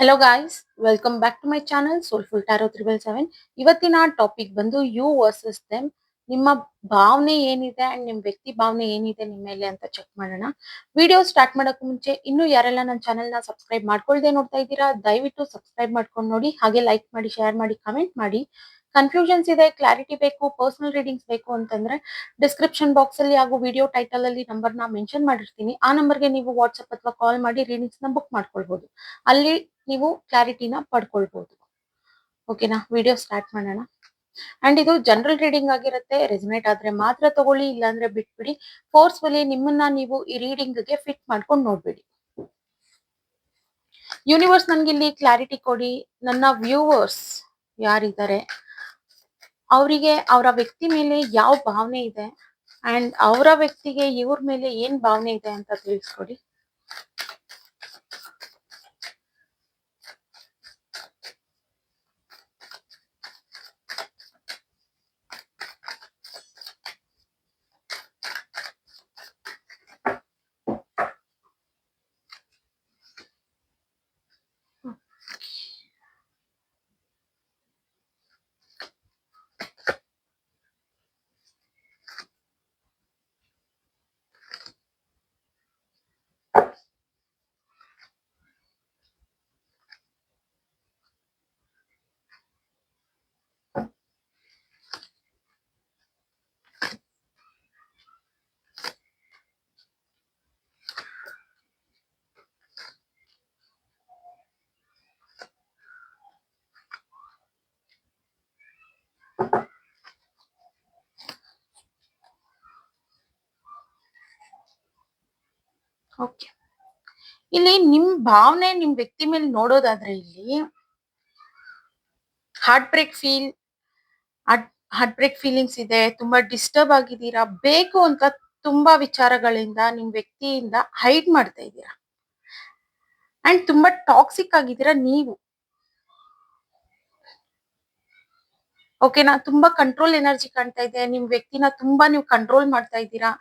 Hello guys, welcome back to my channel soulful tarot 777. ಇವತ್ತಿನ topic ಬಂದು you versus them. ನಿಮ್ಮ ಭಾವನೆ ಏನಿದೆ ಅಂಡ್ ನಿಮ್ ವ್ಯಕ್ತಿ ಭಾವನೆ ಏನಿದೆ ನಿಮ್ಮ ಮೇಲೆ ಅಂತ ಚೆಕ್ ಮಾಡೋಣ. ವಿಡಿಯೋ ಸ್ಟಾರ್ಟ್ ಮಾಡೋಕೆ ಮುಂಚೆ ಇನ್ನೂ ಯಾರೆಲ್ಲ ನನ್ನ ಚಾನೆಲ್ ನ ಸಬ್ಸ್ಕ್ರೈಬ್ ಮಾಡ್ಕೊಳ್ದೆ ನೋಡ್ತಾ ಇದ್ದೀರಾ, ದಯವಿಟ್ಟು ಸಬ್ಸ್ಕ್ರೈಬ್ ಮಾಡ್ಕೊಂಡು ನೋಡಿ. ಹಾಗೆ ಲೈಕ್ ಮಾಡಿ, ಶೇರ್ ಮಾಡಿ, ಕಮೆಂಟ್ ಮಾಡಿ. ಕನ್ಫ್ಯೂಷನ್ಸ್ ಇದೆ, ಕ್ಲಾರಿಟಿ ಬೇಕು, ಪರ್ಸನಲ್ ರೀಡಿಂಗ್ಸ್ ಬೇಕು ಅಂತಂದ್ರೆ ಡಿಸ್ಕ್ರಿಪ್ಷನ್ ಬಾಕ್ಸ್ ಅಲ್ಲಿ ಹಾಗೂ ವಿಡಿಯೋ ಟೈಟಲ್ ಅಲ್ಲಿ ನಂಬರ್ ನ ಮೆನ್ಷನ್ ಮಾಡಿರ್ತೀನಿ. ಆ ನಂಬರ್ಗೆ ನೀವು ವಾಟ್ಸ್ಆಪ್ ಅಥವಾ ಕಾಲ್ ಮಾಡಿ ರೀಡಿಂಗ್ಸ್ ನ ಬುಕ್ ಮಾಡ್ಕೊಳ್ಬಹುದು. ಅಲ್ಲಿ ನೀವು ಕ್ಲಾರಿಟಿನ ಪಡ್ಕೊಳ್ಬಹುದು. ಓಕೆನಾ? ವಿಡಿಯೋ ಸ್ಟಾರ್ಟ್ ಮಾಡೋಣ. ಅಂಡ್ ಇದು ಜನರಲ್ ರೀಡಿಂಗ್ ಆಗಿರುತ್ತೆ. ರೆಸನೇಟ್ ಆದ್ರೆ ಮಾತ್ರ ತಗೊಳ್ಳಿ, ಇಲ್ಲಾಂದ್ರೆ ಬಿಟ್ಬಿಡಿ. ಫೋರ್ಸ್ಫುಲಿ ನಿಮ್ಮನ್ನ ನೀವು ಈ ರೀಡಿಂಗ್ ಗೆ ಫಿಟ್ ಮಾಡ್ಕೊಂಡು ನೋಡ್ಬೇಡಿ. ಯೂನಿವರ್ಸ್ ನನ್ಗೆ ಇಲ್ಲಿ ಕ್ಲಾರಿಟಿ ಕೊಡಿ. ನನ್ನ ವ್ಯೂವರ್ಸ್ ಯಾರಿದ್ದಾರೆ ಅವರಿಗೆ ಅವರ ವ್ಯಕ್ತಿ ಮೇಲೆ ಯಾವ ಭಾವನೆ ಇದೆ ಅಂಡ್ ಅವರ ವ್ಯಕ್ತಿಗೆ ಇವ್ರ ಮೇಲೆ ಏನ್ ಭಾವನೆ ಇದೆ ಅಂತ ತಿಳಿಸ್ಕೊಡಿ. ಓಕೆ, ಇಲ್ಲಿ ನಿಮ್ ಭಾವನೆ ನಿಮ್ ವ್ಯಕ್ತಿ ಮೇಲೆ ನೋಡೋದಾದ್ರೆ ಇಲ್ಲಿ ಹಾರ್ಟ್ ಬ್ರೇಕ್ ಫೀಲಿಂಗ್ಸ್ ಇದೆ. ತುಂಬಾ ಡಿಸ್ಟರ್ಬ್ ಆಗಿದ್ದೀರಾ. ಬೇಕು ಅಂತ ತುಂಬಾ ವಿಚಾರಗಳಿಂದ ನಿಮ್ ವ್ಯಕ್ತಿಯಿಂದ ಹೈಡ್ ಮಾಡ್ತಾ ಇದ್ದೀರಾ ಅಂಡ್ ತುಂಬಾ ಟಾಕ್ಸಿಕ್ ಆಗಿದ್ದೀರಾ ನೀವು. ಓಕೆನಾ? ತುಂಬಾ ಕಂಟ್ರೋಲ್ ಎನರ್ಜಿ ಕಾಣ್ತಾ ಇದೆ. ನಿಮ್ ವ್ಯಕ್ತಿನ ತುಂಬಾ ನೀವು ಕಂಟ್ರೋಲ್ ಮಾಡ್ತಾ ಇದ್ದೀರಾ.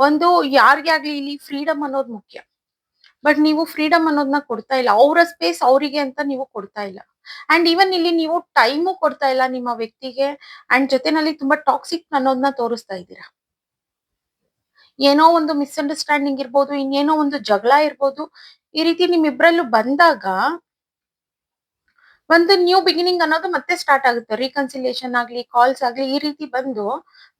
ಒಂದು ಯಾರಿಗೇ ಆಗ್ಲಿ ಇಲ್ಲಿ ಫ್ರೀಡಮ್ ಅನ್ನೋದು ಮುಖ್ಯ. ಬಟ್ ನೀವು ಫ್ರೀಡಮ್ ಅನ್ನೋದನ್ನ ಕೊಡ್ತಾ ಇಲ್ಲ. ಅವರ ಸ್ಪೇಸ್ ಅವರಿಗೆ ಅಂತ ನೀವು ಕೊಡ್ತಾ ಇಲ್ಲ. ಅಂಡ್ ಈವನ್ ಇಲ್ಲಿ ನೀವು ಟೈಮು ಕೊಡ್ತಾ ಇಲ್ಲ ನಿಮ್ಮ ವ್ಯಕ್ತಿಗೆ. ಅಂಡ್ ಜೊತೆನಲ್ಲಿ ತುಂಬಾ ಟಾಕ್ಸಿಕ್ ಅನ್ನೋದನ್ನ ತೋರಿಸ್ತಾ ಇದ್ದೀರಾ. ಏನೋ ಒಂದು ಮಿಸ್ಅಂಡರ್ಸ್ಟ್ಯಾಂಡಿಂಗ್ ಇರ್ಬೋದು, ಇನ್ನೇನೋ ಒಂದು ಜಗಳ ಇರ್ಬೋದು. ಈ ರೀತಿ ನಿಮ್ಮಿಬ್ರಲ್ಲೂ ಬಂದಾಗ ಒಂದು ನ್ಯೂ ಬಿಗಿನಿಂಗ್ ಅನ್ನೋದು ಮತ್ತೆ ಸ್ಟಾರ್ಟ್ ಆಗುತ್ತೆ. ರೀಕನ್ಸಿಲಿಯೇಷನ್ ಆಗ್ಲಿ, ಕಾಲ್ಸ್ ಆಗ್ಲಿ, ಈ ರೀತಿ ಬಂದು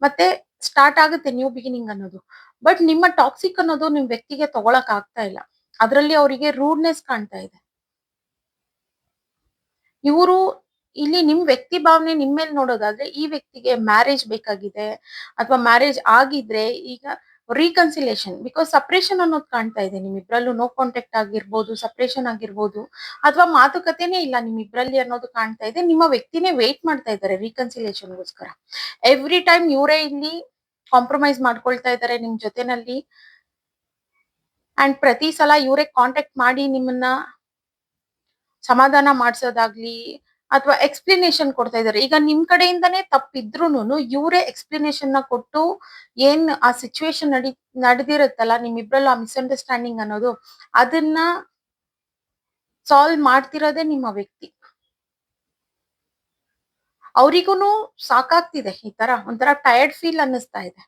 ಮತ್ತೆ ಸ್ಟಾರ್ಟ್ ಆಗುತ್ತೆ ನ್ಯೂ ಬಿಗಿನಿಂಗ್ ಅನ್ನೋದು. ಬಟ್ ನಿಮ್ಮ ಟಾಕ್ಸಿಕ್ ಅನ್ನೋದು ನಿಮ್ ವ್ಯಕ್ತಿಗೆ ತಗೊಳಕ್ ಆಗ್ತಾ ಇಲ್ಲ. ಅದರಲ್ಲಿ ಅವರಿಗೆ ರೂಡ್ನೆಸ್ ಕಾಣ್ತಾ ಇದೆ. ಇವರು ಇಲ್ಲಿ ನಿಮ್ ವ್ಯಕ್ತಿ ಭಾವನೆ ನಿಮ್ ಮೇಲೆ ನೋಡೋದಾದ್ರೆ ಈ ವ್ಯಕ್ತಿಗೆ ಮ್ಯಾರೇಜ್ ಬೇಕಾಗಿದೆ ಅಥವಾ ಮ್ಯಾರೇಜ್ ಆಗಿದ್ರೆ ಈಗ ರೀಕನ್ಸಿಲೇಷನ್, ಬಿಕಾಸ್ ಸಪ್ರೇಷನ್ ಅನ್ನೋದು ಕಾಣ್ತಾ ಇದೆ. ನಿಮ್ಮಿಬ್ರಲ್ಲೂ ನೋ ಕಾಂಟ್ಯಾಕ್ಟ್ ಆಗಿರ್ಬೋದು, ಸಪ್ರೇಷನ್ ಆಗಿರ್ಬೋದು, ಅಥವಾ ಮಾತುಕತೆನೇ ಇಲ್ಲ ನಿಮ್ಮಿಬ್ರಲ್ಲಿ ಅನ್ನೋದು ಕಾಣ್ತಾ ಇದೆ. ನಿಮ್ಮ ವ್ಯಕ್ತಿನೇ ವೇಟ್ ಮಾಡ್ತಾ ಇದ್ದಾರೆ ರೀಕನ್ಸಿಲೇಷನ್ಗೋಸ್ಕರ. ಎವ್ರಿ ಟೈಮ್ ಇವರೇ ಇಲ್ಲಿ ಕಾಂಪ್ರಮೈಸ್ ಮಾಡ್ಕೊಳ್ತಾ ಇದ್ದಾರೆ ನಿಮ್ ಜೊತೆನಲ್ಲಿ. ಅಂಡ್ ಪ್ರತಿ ಸಲ ಇವರೇ ಕಾಂಟ್ಯಾಕ್ಟ್ ಮಾಡಿ ನಿಮ್ಮನ್ನ ಸಮಾಧಾನ ಮಾಡ್ಸೋದಾಗ್ಲಿ ಅಥವಾ ಎಕ್ಸ್ಪ್ಲನೇಷನ್ ಕೊಡ್ತಾ ಇದ್ದಾರೆ. ಈಗ ನಿಮ್ ಕಡೆಯಿಂದನೇ ತಪ್ಪಿದ್ರೂನು ಇವರೇ ಎಕ್ಸ್ಪ್ಲನೇಷನ್ ನ ಕೊಟ್ಟು ಏನ್ ಆ ಸಿಚುವೇಶನ್ ನಡೆದಿರುತ್ತಲ್ಲ ನಿಮ್ಮಿಬ್ರಲ್ಲೂ ಆ ಮಿಸ್ಅಂಡರ್ಸ್ಟ್ಯಾಂಡಿಂಗ್ ಅನ್ನೋದು, ಅದನ್ನ ಸಾಲ್ವ್ ಮಾಡ್ತಿರೋದೇ ನಿಮ್ಮ ವ್ಯಕ್ತಿ. ಅವ್ರಿಗೂನು ಸಾಕಾಗ್ತಿದೆ. ಈ ತರ ಒಂಥರ ಟಯರ್ಡ್ ಫೀಲ್ ಅನ್ನಿಸ್ತಾ ಇದೆ.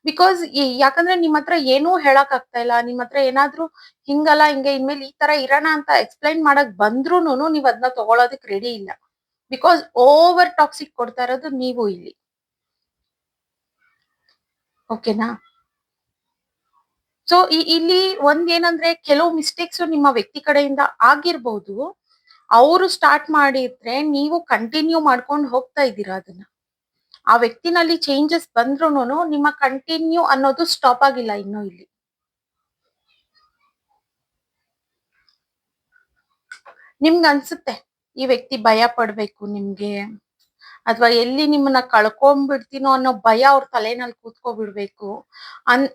ಬಿಕಾಸ್ ಯಾಕಂದ್ರೆ ನಿಮ್ ಹತ್ರ ಏನೂ ಹೇಳಕ್ ಆಗ್ತಾ ಇಲ್ಲ. ನಿಮ್ ಹತ್ರ ಏನಾದ್ರೂ ಹಿಂಗಲ್ಲ ಹಿಂಗೆ ಇನ್ಮೇಲೆ ಈ ತರ ಇರೋಣ ಅಂತ ಎಕ್ಸ್ಪ್ಲೈನ್ ಮಾಡಕ್ ಬಂದ್ರೂನು ನೀವ್ ಅದನ್ನ ತಗೊಳೋದಕ್ ರೆಡಿ ಇಲ್ಲ. ಬಿಕಾಸ್ ಓವರ್ ಟಾಕ್ಸಿಕ್ ಕೊಡ್ತಾ ಇರೋದು ನೀವು ಇಲ್ಲಿ. ಓಕೆನಾ? ಸೊ ಇಲ್ಲಿ ಒಂದೇನಂದ್ರೆ ಕೆಲವು ಮಿಸ್ಟೇಕ್ಸ್ ನಿಮ್ಮ ವ್ಯಕ್ತಿ ಕಡೆಯಿಂದ ಆಗಿರ್ಬೋದು. ಅವರು ಸ್ಟಾರ್ಟ್ ಮಾಡಿದ್ರೆ ನೀವು ಕಂಟಿನ್ಯೂ ಮಾಡ್ಕೊಂಡು ಹೋಗ್ತಾ ಇದ್ದೀರಾ ಅದನ್ನ. ಆ ವ್ಯಕ್ತಿನಲ್ಲಿ ಚೇಂಜಸ್ ಬಂದ್ರೂನು ನಿಮ್ಮ ಕಂಟಿನ್ಯೂ ಅನ್ನೋದು ಸ್ಟಾಪ್ ಆಗಿಲ್ಲ ಇನ್ನು ಇಲ್ಲಿ. ನಿಮ್ಗೆ ಅನ್ಸುತ್ತೆ ಈ ವ್ಯಕ್ತಿ ಭಯ ಪಡ್ಬೇಕು ನಿಮ್ಗೆ, ಅಥವಾ ಎಲ್ಲಿ ನಿಮ್ಮನ್ನ ಕಳ್ಕೊಂಡ್ಬಿಡ್ತೀನೋ ಅನ್ನೋ ಭಯ ಅವ್ರ ತಲೆನಲ್ಲಿ ಕೂತ್ಕೊಬಿಡ್ಬೇಕು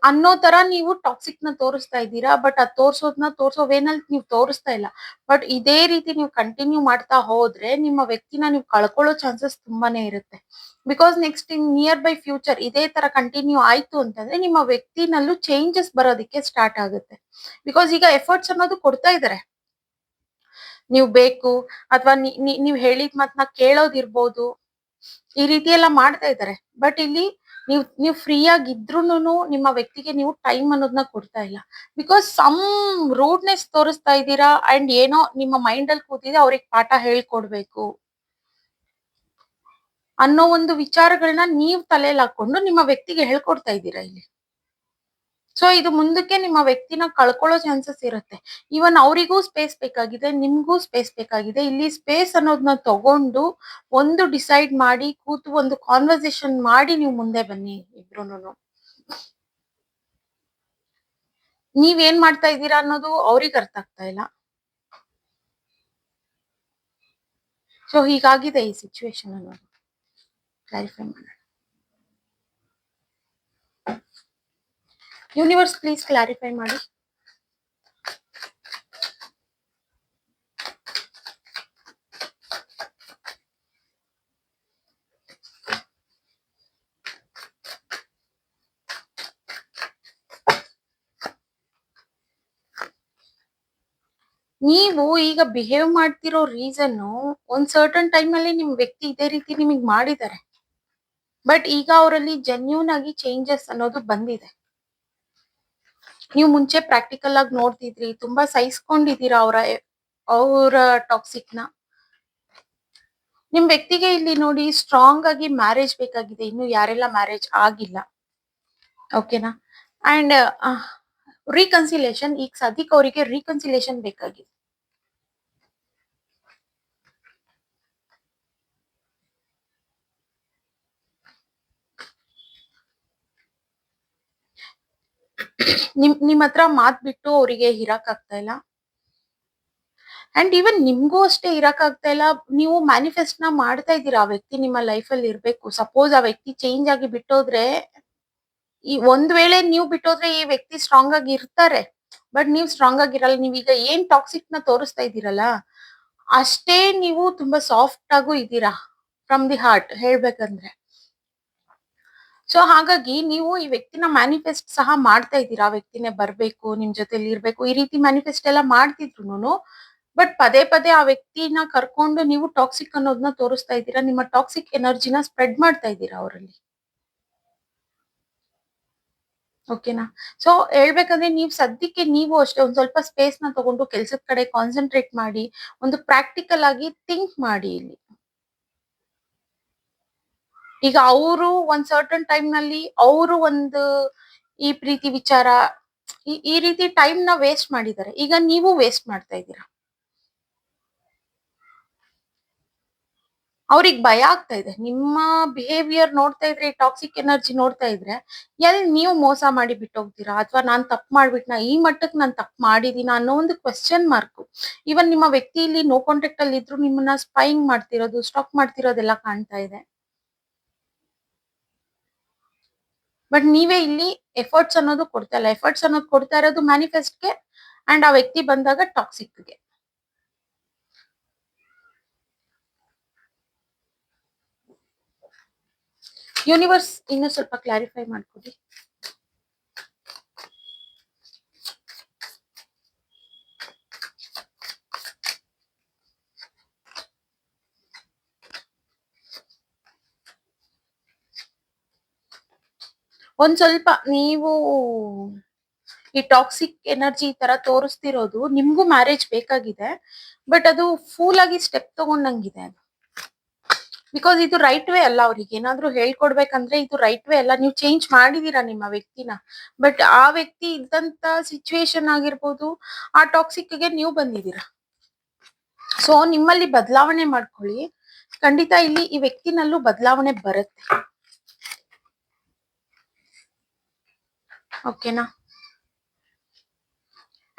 ಅನ್ನೋ ತರ ನೀವು ಟಾಕ್ಸಿಕ್ ನ ತೋರಿಸ್ತಾ ಇದ್ದೀರಾ. ಬಟ್ ಅದ್ ತೋರ್ಸೋ ವೇನಲ್ಲಿ ನೀವು ತೋರಿಸ್ತಾ ಇಲ್ಲ. ಬಟ್ ಇದೇ ರೀತಿ ನೀವು ಕಂಟಿನ್ಯೂ ಮಾಡ್ತಾ ಹೋದ್ರೆ ನಿಮ್ಮ ವ್ಯಕ್ತಿನ ನೀವು ಕಳ್ಕೊಳ್ಳೋ ಚಾನ್ಸಸ್ ತುಂಬಾನೇ ಇರುತ್ತೆ. Because next in near by future ಇದೇ ತರ ಕಂಟಿನ್ಯೂ ಆಯ್ತು ಅಂತಂದ್ರೆ ನಿಮ್ಮ ವ್ಯಕ್ತಿನಲ್ಲೂ ಚೇಂಜಸ್ ಬರೋದಕ್ಕೆ ಸ್ಟಾರ್ಟ್ ಆಗುತ್ತೆ. ಬಿಕಾಸ್ ಈಗ ಎಫರ್ಟ್ಸ್ ಅನ್ನೋದು ಕೊಡ್ತಾ ಇದಾರೆ. ನೀವ್ ಬೇಕು ಅಥವಾ ನೀವ್ ಹೇಳಿದ ಮಾತನ್ನ ಕೇಳೋದಿರ್ಬೋದು. ಈ ರೀತಿ ಎಲ್ಲ ಮಾಡ್ತಾ ಇದ್ದಾರೆ. ಬಟ್ ಇಲ್ಲಿ ನೀವ್ ಫ್ರೀ ಆಗಿದ್ರೂನು ನಿಮ್ಮ ವ್ಯಕ್ತಿಗೆ ನೀವು ಟೈಮ್ ಅನ್ನೋದನ್ನ ಕೊಡ್ತಾ ಇಲ್ಲ. ಬಿಕಾಸ್ ಸಮ್ ರೂಡ್ನೆಸ್ ತೋರಿಸ್ತಾ ಇದ್ದೀರಾ ಅಂಡ್ ಏನೋ ನಿಮ್ಮ ಮೈಂಡ್ ಅಲ್ಲಿ ಕೂತಿದೆ ಅವ್ರಿಗೆ ಪಾಠ ಹೇಳ್ಕೊಡ್ಬೇಕು ಅನ್ನೋ ಒಂದು ವಿಚಾರಗಳನ್ನ ನೀವ್ ತಲೆಯಲ್ಲಿ ಹಾಕೊಂಡು ನಿಮ್ಮ ವ್ಯಕ್ತಿಗೆ ಹೇಳ್ಕೊಡ್ತಾ ಇದ್ದೀರಾ ಇಲ್ಲಿ. ಸೊ ಇದು ಮುಂದಕ್ಕೆ ನಿಮ್ಮ ವ್ಯಕ್ತಿನ ಕಳ್ಕೊಳ್ಳೋ ಚಾನ್ಸಸ್ ಇರುತ್ತೆ. ಈವನ್ ಅವರಿಗೂ ಸ್ಪೇಸ್ ಬೇಕಾಗಿದೆ, ನಿಮ್ಗೂ ಸ್ಪೇಸ್ ಬೇಕಾಗಿದೆ. ಇಲ್ಲಿ ಸ್ಪೇಸ್ ಅನ್ನೋದನ್ನ ತಗೊಂಡು ಒಂದು ಡಿಸೈಡ್ ಮಾಡಿ ಕೂತು ಒಂದು ಕಾನ್ವರ್ಸೇಷನ್ ಮಾಡಿ ನೀವು ಮುಂದೆ ಬನ್ನಿ ಇಬ್ರುನು. ನೀವೇನ್ ಮಾಡ್ತಾ ಇದ್ದೀರಾ ಅನ್ನೋದು ಅವ್ರಿಗೆ ಅರ್ಥ ಆಗ್ತಾ ಇಲ್ಲ. ಸೊ ಹೀಗಾಗಿದೆ ಈ ಸಿಚುವೇಶನ್ ಅನ್ನೋದು. ಕ್ಲಾರಿಫೈ ಮಾಡೋಣ. ಯೂನಿವರ್ಸ್ ಪ್ಲೀಸ್ ಕ್ಲಾರಿಫೈ ಮಾಡಿ. ನೀವು ಈಗ ಬಿಹೇವ್ ಮಾಡ್ತಿರೋ ರೀಸನ್ ಒಂದ್ ಸರ್ಟನ್ ಟೈಮ್ ಅಲ್ಲಿ ನಿಮ್ ವ್ಯಕ್ತಿ ಇದೇ ರೀತಿ ನಿಮಗ್ ಮಾಡಿದ್ದಾರೆ. ಬಟ್ ಈಗ ಅವರಲ್ಲಿ ಜೆನ್ಯೂನ್ ಆಗಿ ಚೇಂಜಸ್ ಅನ್ನೋದು ಬಂದಿದೆ. ನೀವು ಮುಂಚೆ ಪ್ರಾಕ್ಟಿಕಲ್ ಆಗಿ ನೋಡ್ತಿದ್ರಿ, ತುಂಬಾ ಸಹಿಸ್ಕೊಂಡಿದ್ದೀರಾ ಅವರ ಟಾಕ್ಸಿಕ್ ನ. ನಿಮ್ ವ್ಯಕ್ತಿಗೆ ಇಲ್ಲಿ ನೋಡಿ ಸ್ಟ್ರಾಂಗ್ ಆಗಿ ಮ್ಯಾರೇಜ್ ಬೇಕಾಗಿದೆ. ಇನ್ನು ಯಾರೆಲ್ಲ ಮ್ಯಾರೇಜ್ ಆಗಿಲ್ಲ, ಓಕೆನಾ. ಅಂಡ್ ರೀಕನ್ಸಿಲೇಷನ್, ಈಗ ಸದ್ಯಕ್ಕೆ ಅವರಿಗೆ ರೀಕನ್ಸಿಲೇಷನ್ ಬೇಕಾಗಿದೆ. ನಿಮ್ ಹತ್ರ ಮಾತ್ ಬಿಟ್ಟು ಅವರಿಗೆ ಇರಕ್ ಆಗ್ತಾ ಇಲ್ಲ. ಅಂಡ್ ಈವನ್ ನಿಮ್ಗೂ ಅಷ್ಟೇ ಇರಕ್ ಆಗ್ತಾ ಇಲ್ಲ. ನೀವು ಮ್ಯಾನಿಫೆಸ್ಟ್ ನ ಮಾಡ್ತಾ ಇದ್ದೀರಾ ಆ ವ್ಯಕ್ತಿ ನಿಮ್ಮ ಲೈಫ್ ಅಲ್ಲಿ ಇರ್ಬೇಕು. ಸಪೋಸ್ ಆ ವ್ಯಕ್ತಿ ಚೇಂಜ್ ಆಗಿ ಬಿಟ್ಟೋದ್ರೆ, ಈ ಒಂದ್ ವೇಳೆ ನೀವು ಬಿಟ್ಟೋದ್ರೆ ಈ ವ್ಯಕ್ತಿ ಸ್ಟ್ರಾಂಗ್ ಆಗಿ ಇರ್ತಾರೆ. ಬಟ್ ನೀವು ಸ್ಟ್ರಾಂಗ್ ಆಗಿರಲ್ಲ. ನೀವೀಗ ಏನ್ ಟಾಕ್ಸಿಕ್ ನ ತೋರಿಸ್ತಾ ಇದ್ದೀರಲ್ಲ, ಅಷ್ಟೇ ನೀವು ತುಂಬಾ ಸಾಫ್ಟ್ ಆಗು ಇದ್ದೀರಾ ಫ್ರಮ್ ದಿ ಹಾರ್ಟ್ ಹೇಳ್ಬೇಕಂದ್ರೆ. ಸೊ ಹಾಗಾಗಿ ನೀವು ಈ ವ್ಯಕ್ತಿನ ಮ್ಯಾನಿಫೆಸ್ಟ್ ಸಹ ಮಾಡ್ತಾ ಇದ್ದೀರಾ. ಆ ವ್ಯಕ್ತಿನೇ ಬರ್ಬೇಕು, ನಿಮ್ ಜೊತೆಲಿ ಇರ್ಬೇಕು, ಈ ರೀತಿ ಮ್ಯಾನಿಫೆಸ್ಟ್ ಎಲ್ಲ ಮಾಡ್ತಿದ್ರು. ಬಟ್ ಪದೇ ಪದೇ ಆ ವ್ಯಕ್ತಿನ ಕರ್ಕೊಂಡು ನೀವು ಟಾಕ್ಸಿಕ್ ಅನ್ನೋದನ್ನ ತೋರಿಸ್ತಾ ಇದ್ದೀರಾ. ನಿಮ್ಮ ಟಾಕ್ಸಿಕ್ ಎನರ್ಜಿನ ಸ್ಪ್ರೆಡ್ ಮಾಡ್ತಾ ಇದ್ದೀರಾ ಅವರಲ್ಲಿ, ಓಕೆನಾ. ಸೊ ಹೇಳ್ಬೇಕಂದ್ರೆ ನೀವ್ ಸದ್ಯಕ್ಕೆ ನೀವು ಅಷ್ಟೇ ಒಂದ್ ಸ್ವಲ್ಪ ಸ್ಪೇಸ್ ನ ತಗೊಂಡು ಕೆಲ್ಸದ ಕಡೆ ಕಾನ್ಸಂಟ್ರೇಟ್ ಮಾಡಿ, ಒಂದು ಪ್ರಾಕ್ಟಿಕಲ್ ಆಗಿ ಥಿಂಕ್ ಮಾಡಿ ಇಲ್ಲಿ. ಈಗ ಅವರು ಒಂದ್ ಸರ್ಟನ್ ಟೈಮ್ ನಲ್ಲಿ ಅವರು ಒಂದು ಈ ಪ್ರೀತಿ ವಿಚಾರ ಈ ರೀತಿ ಟೈಮ್ ನ ವೇಸ್ಟ್ ಮಾಡಿದ್ದಾರೆ. ಈಗ ನೀವು ವೇಸ್ಟ್ ಮಾಡ್ತಾ ಇದ್ದೀರಾ. ಅವ್ರಿಗೆ ಭಯ ಆಗ್ತಾ ಇದೆ ನಿಮ್ಮ ಬಿಹೇವಿಯರ್ ನೋಡ್ತಾ ಇದ್ರೆ, ಟಾಕ್ಸಿಕ್ ಎನರ್ಜಿ ನೋಡ್ತಾ ಇದ್ರೆ, ಎಲ್ಲಿ ನೀವು ಮೋಸ ಮಾಡಿ ಬಿಟ್ಟೋಗ್ತೀರಾ ಅಥವಾ ನಾನ್ ತಪ್ಪು ಮಾಡ್ಬಿಟ್ನಾ, ಈ ಮಟ್ಟಕ್ಕೆ ನಾನ್ ತಪ್ಪು ಮಾಡಿದೀನ ಅನ್ನೋ ಒಂದು ಕ್ವೆಶ್ಚನ್ ಮಾರ್ಕ್. ಇವನ್ ನಿಮ್ಮ ವ್ಯಕ್ತಿ ಇಲ್ಲಿ ನೋ ಕಾಂಟ್ಯಾಕ್ಟ್ ಅಲ್ಲಿ ಇದ್ರು ನಿಮ್ಮನ್ನ ಸ್ಪೈಂಗ್ ಮಾಡ್ತಿರೋದು, ಸ್ಟಾಕ್ ಮಾಡ್ತಿರೋದೆಲ್ಲ ಕಾಣ್ತಾ ಇದೆ. ಬಟ್ ನೀವೇ ಇಲ್ಲಿ ಎಫರ್ಟ್ಸ್ ಅನ್ನೋದು ಕೊಡ್ತಾ ಇಲ್ಲ. ಎಫರ್ಟ್ಸ್ ಅನ್ನೋದು ಕೊಡ್ತಾ ಇರೋದು ಮ್ಯಾನಿಫೆಸ್ಟ್ಗೆ ಅಂಡ್ ಆ ವ್ಯಕ್ತಿ ಬಂದಾಗ ಟಾಕ್ಸಿಕ್ಗೆ. ಯೂನಿವರ್ಸ್ ಇನ್ನು ಸ್ವಲ್ಪ ಕ್ಲಾರಿಫೈ ಮಾಡ್ಕೊಡಿ. ಒಂದ್ ಸ್ವಲ್ಪ ನೀವು ಈ ಟಾಕ್ಸಿಕ್ ಎನರ್ಜಿ ತರ ತೋರಿಸ್ತಿರೋದು, ನಿಮ್ಗೂ ಮ್ಯಾರೇಜ್ ಬೇಕಾಗಿದೆ. ಬಟ್ ಅದು ಫೂಲ್ ಆಗಿ ಸ್ಟೆಪ್ ತಗೊಂಡಂಗಿದೆ ಅದು. ಬಿಕಾಸ್ ಇದು ರೈಟ್ ವೇ ಅಲ್ಲ. ಅವ್ರಿಗೆ ಏನಾದ್ರು ಹೇಳ್ಕೊಡ್ಬೇಕಂದ್ರೆ ಇದು ರೈಟ್ ವೇ ಅಲ್ಲ. ನೀವು ಚೇಂಜ್ ಮಾಡಿದೀರಾ ನಿಮ್ಮ ವ್ಯಕ್ತಿನ, ಬಟ್ ಆ ವ್ಯಕ್ತಿ ಇದ್ದಂತ ಸಿಚುವೇಶನ್ ಆಗಿರ್ಬೋದು, ಆ ಟಾಕ್ಸಿಕ್ ಗೆ ನೀವು ಬಂದಿದ್ದೀರಾ. ಸೊ ನಿಮ್ಮಲ್ಲಿ ಬದಲಾವಣೆ ಮಾಡ್ಕೊಳ್ಳಿ. ಖಂಡಿತ ಇಲ್ಲಿ ಈ ವ್ಯಕ್ತಿನಲ್ಲೂ ಬದಲಾವಣೆ ಬರುತ್ತೆ, ಓಕೆನಾ.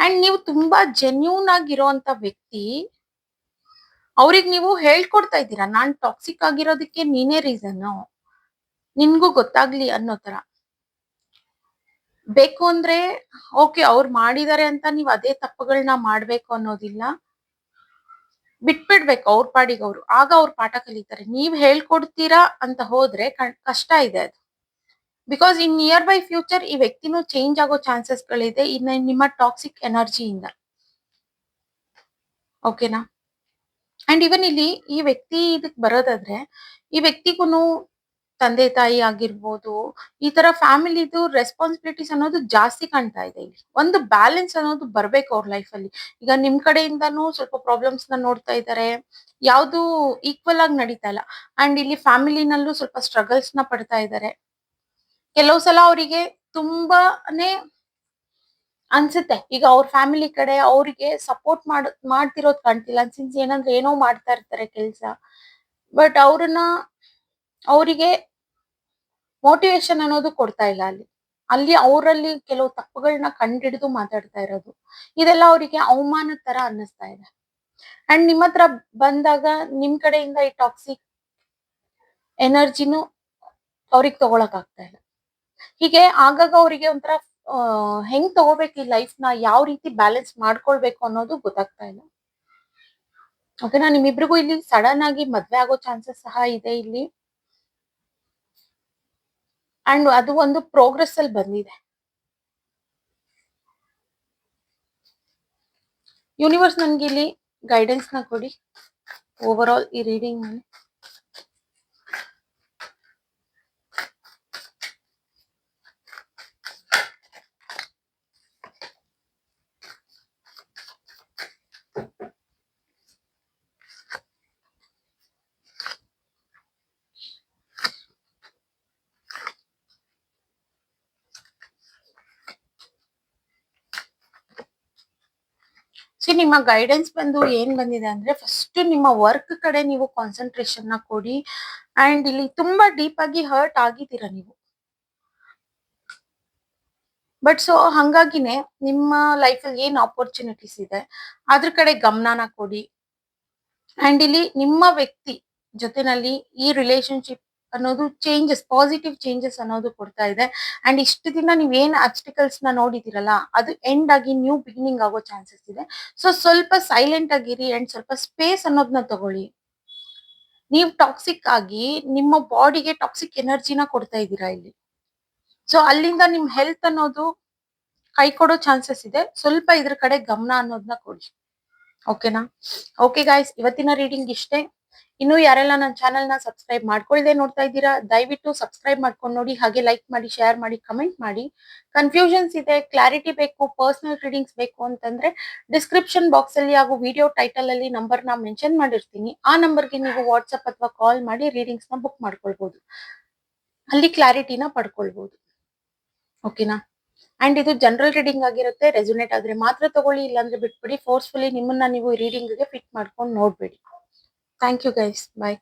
ಅಂಡ್ ನೀವು ತುಂಬಾ ಜೆನ್ಯೂನ್ ಆಗಿರೋಂತ ವ್ಯಕ್ತಿ. ಅವ್ರಿಗೆ ನೀವು ಹೇಳ್ಕೊಡ್ತಾ ಇದ್ದೀರಾ, ನಾನ್ ಟಾಕ್ಸಿಕ್ ಆಗಿರೋದಕ್ಕೆ ನೀನೇ ರೀಸನ್, ನಿನ್ಗೂ ಗೊತ್ತಾಗ್ಲಿ ಅನ್ನೋ ತರ. ಬೇಕು ಅಂದ್ರೆ ಓಕೆ, ಅವ್ರು ಮಾಡಿದಾರೆ ಅಂತ ನೀವ್ ಅದೇ ತಪ್ಪುಗಳನ್ನ ಮಾಡ್ಬೇಕು ಅನ್ನೋದಿಲ್ಲ. ಬಿಟ್ಬಿಡ್ಬೇಕು ಅವ್ರ ಪಾಡಿಗೆ ಅವ್ರು, ಆಗ ಅವ್ರ ಪಾಠ ಕಲಿತಾರೆ. ನೀವ್ ಹೇಳ್ಕೊಡ್ತೀರಾ ಅಂತ ಹೋದ್ರೆ ಕಷ್ಟ ಇದೆ ಅದು. Because in near by future ಈ ವ್ಯಕ್ತಿನೂ ಚೇಂಜ್ ಆಗೋ ಚಾನ್ಸಸ್ ಗಳಿದೆ ಇನ್ನ ನಿಮ್ಮ ಟಾಕ್ಸಿಕ್ ಎನರ್ಜಿಯಿಂದ, ಓಕೆನಾ. ಅಂಡ್ ಇವನ್ ಇಲ್ಲಿ ಈ ವ್ಯಕ್ತಿ ಇದಕ್ ಬರೋದಾದ್ರೆ ಈ ವ್ಯಕ್ತಿಗೂನು ತಂದೆ ತಾಯಿ ಆಗಿರ್ಬೋದು ಈ ತರ ಫ್ಯಾಮಿಲಿದು ರೆಸ್ಪಾನ್ಸಿಬಿಲಿಟೀಸ್ ಅನ್ನೋದು ಜಾಸ್ತಿ ಕಾಣ್ತಾ ಇದೆ ಇಲ್ಲಿ. ಒಂದು ಬ್ಯಾಲೆನ್ಸ್ ಅನ್ನೋದು ಬರ್ಬೇಕು ಅವ್ರ ಲೈಫ್ ಅಲ್ಲಿ. ಈಗ ನಿಮ್ ಕಡೆಯಿಂದಾನು ಸ್ವಲ್ಪ ಪ್ರಾಬ್ಲಮ್ಸ್ ನ ನೋಡ್ತಾ ಇದ್ದಾರೆ. ಯಾವ್ದು ಈಕ್ವಲ್ ಆಗಿ ನಡೀತಾ ಇಲ್ಲ. ಅಂಡ್ ಇಲ್ಲಿ ಫ್ಯಾಮಿಲಿನಲ್ಲೂ ಸ್ವಲ್ಪ ಸ್ಟ್ರಗಲ್ಸ್ ನ ಪಡ್ತಾ ಇದ್ದಾರೆ. ಕೆಲವು ಸಲ ಅವರಿಗೆ ತುಂಬಾನೇ ಅನ್ಸುತ್ತೆ ಈಗ ಅವ್ರ ಫ್ಯಾಮಿಲಿ ಕಡೆ ಅವ್ರಿಗೆ ಸಪೋರ್ಟ್ ಮಾಡ್ತಿರೋದ್ ಕಾಣ್ತಿಲ್ಲ. ಸಿನ್ಸ್ ಏನಂದ್ರೆ ಏನೋ ಮಾಡ್ತಾ ಇರ್ತಾರೆ ಕೆಲ್ಸ. ಬಟ್ ಅವರಿಗೆ ಮೋಟಿವೇಶನ್ ಅನ್ನೋದು ಕೊಡ್ತಾ ಇಲ್ಲ ಅಲ್ಲಿ. ಅಲ್ಲಿ ಅವರಲ್ಲಿ ಕೆಲವು ತಪ್ಪುಗಳನ್ನ ಕಂಡಿಡಿದು ಮಾತಾಡ್ತಾ ಇರೋದು. ಇದೆಲ್ಲ ಅವರಿಗೆ ಅವಮಾನದ ತರ ಅನ್ನಿಸ್ತಾ ಇದೆ. ಅಂಡ್ ನಿಮ್ ಹತ್ರ ಬಂದಾಗ ನಿಮ್ ಕಡೆಯಿಂದ ಈ ಟಾಕ್ಸಿಕ್ ಎನರ್ಜಿನು ಅವ್ರಿಗೆ ತಗೊಳಕ್ ಆಗ್ತಾ ಇಲ್ಲ. ಹೀಗೆ ಆಗಾಗ ಅವರಿಗೆ ಒಂಥರ ಹೆಂಗ್ ತಗೋಬೇಕು ಈ ಲೈಫ್ ನ, ಯಾವ ರೀತಿ ಬ್ಯಾಲೆನ್ಸ್ ಮಾಡ್ಕೊಳ್ಬೇಕು ಅನ್ನೋದು ಗೊತ್ತಾಗ್ತಾ ಇಲ್ಲ. ಓಕೆನಾ, ನಿಮ್ಮಿಬ್ರಿಗೂ ಇಲ್ಲಿ ಸಡನ್ ಆಗಿ ಮದ್ವೆ ಆಗೋ ಚಾನ್ಸಸ್ ಸಹ ಇದೆ ಇಲ್ಲಿ. ಅಂಡ್ ಅದು ಒಂದು ಪ್ರೋಗ್ರೆಸ್ ಅಲ್ಲಿ ಬಂದಿದೆ. ಯೂನಿವರ್ಸ್ ನನ್ಗೆ ಇಲ್ಲಿ ಗೈಡೆನ್ಸ್ ನ ಕೊಡಿ ಓವರ್ ಆಲ್ ಈ ರೀಡಿಂಗ್ ನಲ್ಲಿ. ನಿಮ್ಮ ಗೈಡೆನ್ಸ್ ಬಂದು ಏನ್ ಬಂದಿದೆ ಅಂದ್ರೆ ಫಸ್ಟ್ ನಿಮ್ಮ ವರ್ಕ್ ಕಡೆ ನೀವು ಕಾನ್ಸಂಟ್ರೇಷನ್ ನ ಕೊಡಿ. ಅಂಡ್ ಇಲ್ಲಿ ತುಂಬಾ ಡೀಪ್ ಆಗಿ ಹರ್ಟ್ ಆಗಿದ್ದೀರಾ ನೀವು. ಬಟ್ ಸೊ ಹಂಗಾಗಿನೇ ನಿಮ್ಮ ಲೈಫ್ ಅಲ್ಲಿ ಏನ್ ಆಪರ್ಚುನಿಟೀಸ್ ಇದೆ ಅದ್ರ ಕಡೆ ಗಮನನ ಕೊಡಿ. ಅಂಡ್ ಇಲ್ಲಿ ನಿಮ್ಮ ವ್ಯಕ್ತಿ ಜೊತೆನಲ್ಲಿ ಈ ರಿಲೇಶನ್ಶಿಪ್ ಅನ್ನೋದು ಚೇಂಜಸ್, ಪಾಸಿಟಿವ್ ಚೇಂಜಸ್ ಅನ್ನೋದು ಕೊಡ್ತಾ ಇದೆ. ಅಂಡ್ ಇಷ್ಟು ದಿನ ನೀವ್ ಏನ್ ಅಬ್ಸ್ಟಿಕಲ್ಸ್ ನ ನೋಡಿದಿರಲ್ಲ ಅದು ಎಂಡ್ ಆಗಿ ನ್ಯೂ ಬಿಗಿನಿಂಗ್ ಆಗೋ ಚಾನ್ಸಸ್ ಇದೆ. ಸೊ ಸ್ವಲ್ಪ ಸೈಲೆಂಟ್ ಆಗಿರಿ ಅಂಡ್ ಸ್ವಲ್ಪ ಸ್ಪೇಸ್ ಅನ್ನೋದನ್ನ ತಗೊಳ್ಳಿ. ನೀವು ಟಾಕ್ಸಿಕ್ ಆಗಿ ನಿಮ್ಮ ಬಾಡಿಗೆ ಟಾಕ್ಸಿಕ್ ಎನರ್ಜಿನ ಕೊಡ್ತಾ ಇದ್ದೀರಾ ಇಲ್ಲಿ. ಸೊ ಅಲ್ಲಿಂದ ನಿಮ್ ಹೆಲ್ತ್ ಅನ್ನೋದು ಕೈ ಕೊಡೋ ಚಾನ್ಸಸ್ ಇದೆ. ಸ್ವಲ್ಪ ಇದ್ರ ಕಡೆ ಗಮನ ಅನ್ನೋದನ್ನ ಕೊಡಿ. ಓಕೆನಾ? ಓಕೆ ಗಾಯ್ಸ್, ಇವತ್ತಿನ ರೀಡಿಂಗ್ ಇಷ್ಟೇ. ಇನ್ನು ಯಾರೆಲ್ಲ ನನ್ನ ಚಾನೆಲ್ ನ ಸಬ್ಸ್ಕ್ರೈಬ್ ಮಾಡ್ಕೊಳ್ದೆ ನೋಡ್ತಾ ಇದ್ದೀರಾ ದಯವಿಟ್ಟು ಸಬ್ಸ್ಕ್ರೈಬ್ ಮಾಡ್ಕೊಂಡು ನೋಡಿ. ಹಾಗೆ ಲೈಕ್ ಮಾಡಿ, ಶೇರ್ ಮಾಡಿ, ಕಮೆಂಟ್ ಮಾಡಿ. ಕನ್ಫ್ಯೂಷನ್ಸ್ ಇದೆ, ಕ್ಲಾರಿಟಿ ಬೇಕು, ಪರ್ಸನಲ್ ರೀಡಿಂಗ್ಸ್ ಬೇಕು ಅಂತಂದ್ರೆ ಡಿಸ್ಕ್ರಿಪ್ಷನ್ ಬಾಕ್ಸ್ ಅಲ್ಲಿ ಹಾಗೂ ವಿಡಿಯೋ ಟೈಟಲ್ ಅಲ್ಲಿ ನಂಬರ್ ನ ಮೆನ್ಷನ್ ಮಾಡಿರ್ತೀನಿ. ಆ ನಂಬರ್ಗೆ ನೀವು ವಾಟ್ಸ್ಆಪ್ ಅಥವಾ ಕಾಲ್ ಮಾಡಿ ರೀಡಿಂಗ್ಸ್ ನ ಬುಕ್ ಮಾಡ್ಕೊಳ್ಬಹುದು. ಅಲ್ಲಿ ಕ್ಲಾರಿಟಿನ ಪಡ್ಕೊಳ್ಬಹುದು. ಓಕೆನಾ? ಅಂಡ್ ಇದು ಜನರಲ್ ರೀಡಿಂಗ್ ಆಗಿರುತ್ತೆ. ರೆಸೊನೇಟ್ ಆದ್ರೆ ಮಾತ್ರ ತಗೊಳ್ಳಿ, ಇಲ್ಲಾಂದ್ರೆ ಬಿಟ್ಬಿಡಿ. ಫೋರ್ಸ್ಫುಲಿ ನಿಮ್ಮನ್ನ ನೀವು ರೀಡಿಂಗ್ ಗೆ ಫಿಟ್ ಮಾಡ್ಕೊಂಡು ನೋಡ್ಬೇಡಿ. Thank you guys, bye.